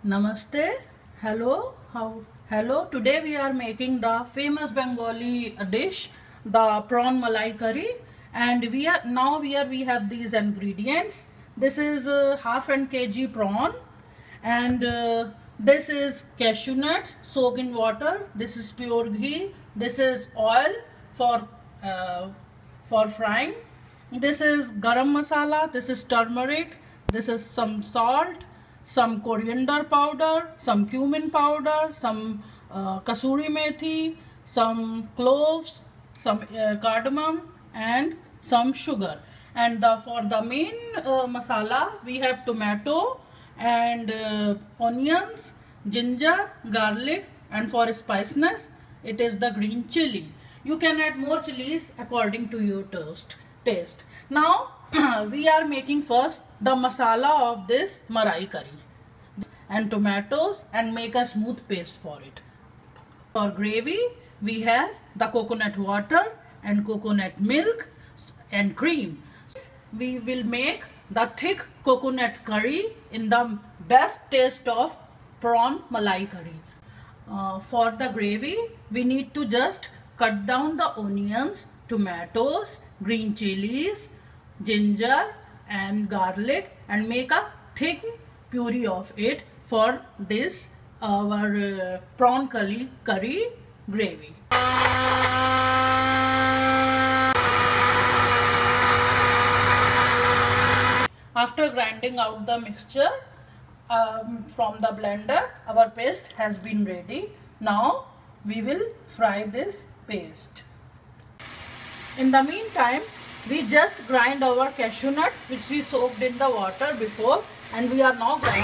Namaste. Hello. Hello. Today we are making the famous Bengali dish, the prawn malai curry, and we have these ingredients. This is half an kg prawn, and this is cashew nuts soaked in water. This is pure ghee. This is oil for uh, for frying. This is garam masala. This is turmeric. This is some salt, some coriander powder, some cumin powder, some kasuri methi, some cloves, some cardamom, and some sugar. And for the main masala, we have tomato and onions, ginger, garlic, and for spiciness, it is the green chili. You can add more chilies according to your taste. Now, we are making first the masala of this malai curry and tomatoes and make a smooth paste for it. For gravy, we have the coconut water and coconut milk and cream. We will make the thick coconut curry in the best taste of prawn malai curry. For the gravy, we need to just cut down the onions, tomatoes, green chilies, ginger and garlic and make a thick puree of it for this our prawn curry gravy. After grinding out the mixture from the blender, our paste has been ready. Now we will fry this paste. In the meantime, we just grind our cashew nuts which we soaked in the water before, and we are now grinding.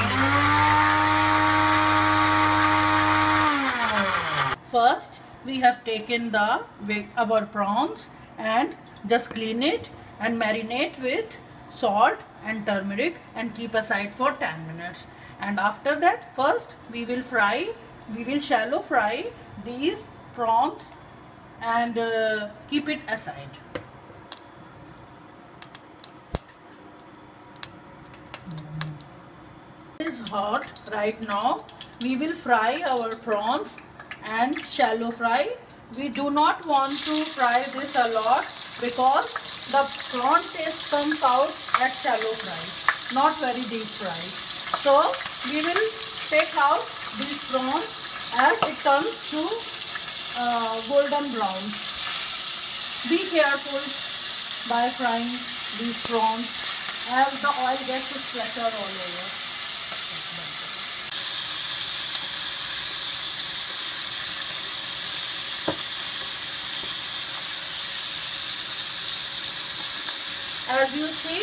First, we have taken our prawns and just clean it and marinate with salt and turmeric and keep aside for 10 minutes. And after that, first we will shallow fry these prawns and keep it aside. It is hot right now. We will fry our prawns and shallow fry. We do not want to fry this a lot because the prawn taste comes out at shallow fry, not very deep fry. So we will take out these prawns as it comes to golden brown. Be careful by frying these prawns as the oil gets splattered all over. As you see,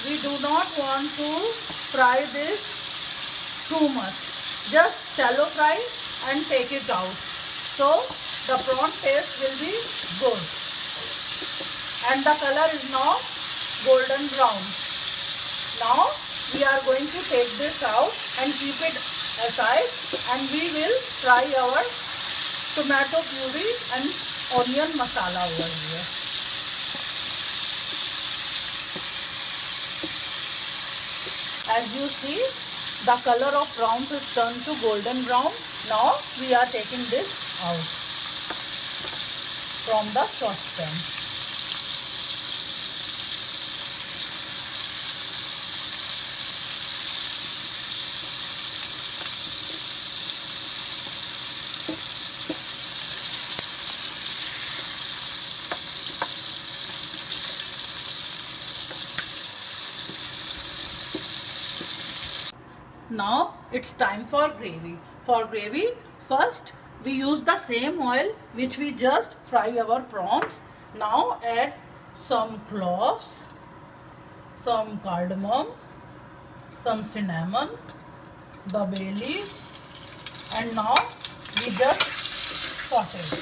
we do not want to fry this too much. Just shallow fry and take it out. So the prawn taste will be good. And the color is now golden brown. Now we are going to take this out and keep it aside, and we will fry our tomato puree and onion masala over here. As you see, the color of prawns is turned to golden brown. Now we are taking this out from the saucepan. Now it's time for gravy. For gravy, first we use the same oil which we just fry our prawns. Now add some cloves, some cardamom, some cinnamon, the bay leaf, and now we just saute it.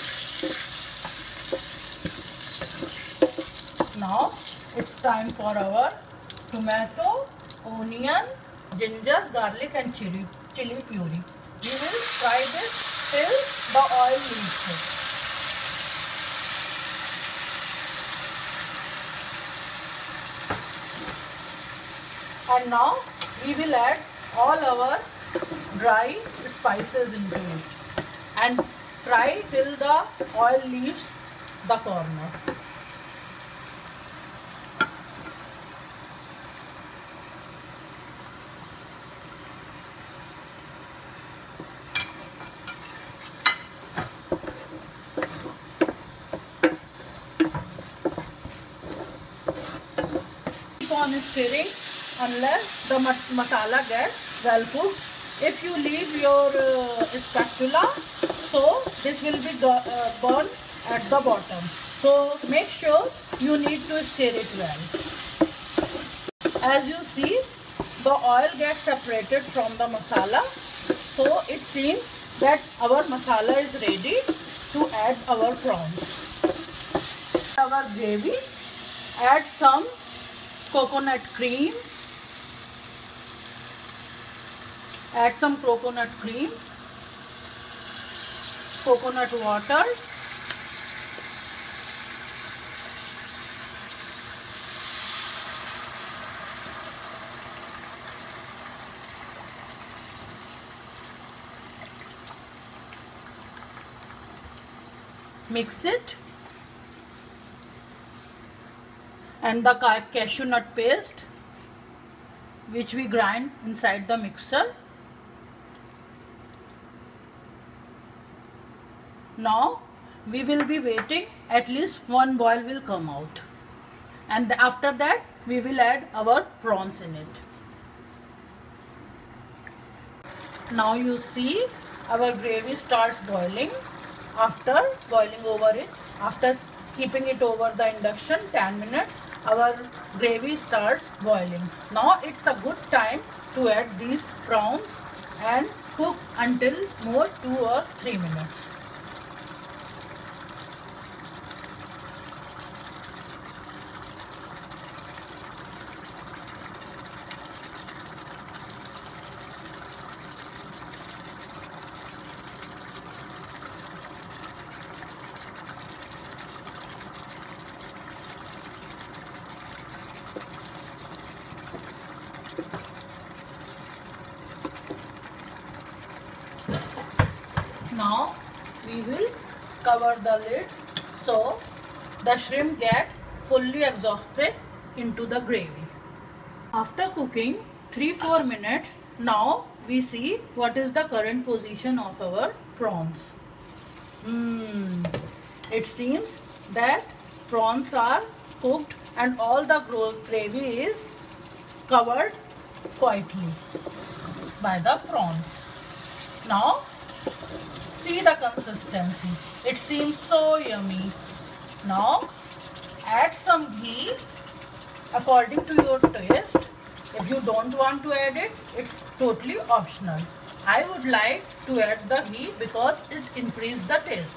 Now it's time for our tomato, onion, ginger, garlic and chili puree. We will fry this till the oil leaves it. And now we will add all our dry spices into it and fry till the oil leaves the corner. Keep on stirring unless the masala gets well cooked. If you leave your spatula, so this will be burned at the bottom. So make sure you need to stir it well. As you see, the oil gets separated from the masala. So it seems that our masala is ready to add our prawns. Our gravy, add some coconut cream. Add some coconut cream, coconut water, mix it, and the cashew nut paste which we grind inside the mixer. Now we will be waiting, at least one boil will come out, and after that we will add our prawns in it. Now you see our gravy starts boiling. After boiling over it, after keeping it over the induction 10 minutes, our gravy starts boiling. Now it's a good time to add these prawns and cook until more 2 or 3 minutes. Now we will cover the lid so the shrimp get fully exhausted into the gravy. After cooking 3-4 minutes, now we see what is the current position of our prawns. It seems that prawns are cooked and all the gravy is covered quietly by the prawns. Now see the consistency. It seems so yummy. Now add some ghee according to your taste. If you don't want to add it, it's totally optional. I would like to add the ghee because it increases the taste.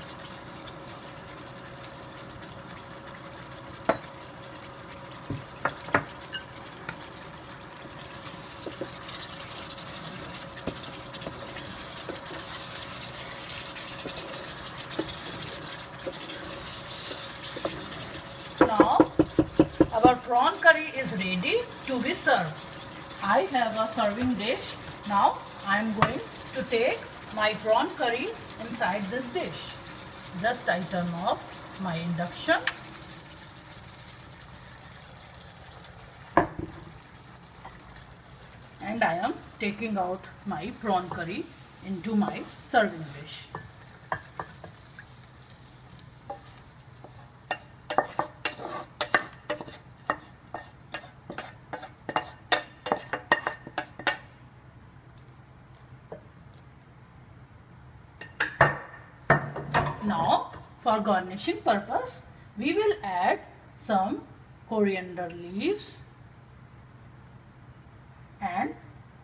Now our prawn curry is ready to be served. I have a serving dish. Now I am going to take my prawn curry inside this dish. Just I turn off my induction. And I am taking out my prawn curry into my serving dish. Now for garnishing purpose, we will add some coriander leaves and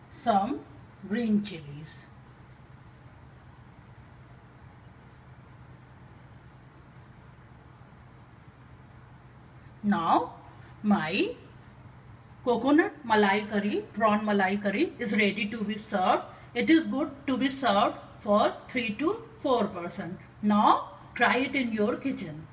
some green chilies. Now my coconut malai curry, prawn malai curry is ready to be served. It is good to be served for 3 to 4 persons. Now try it in your kitchen.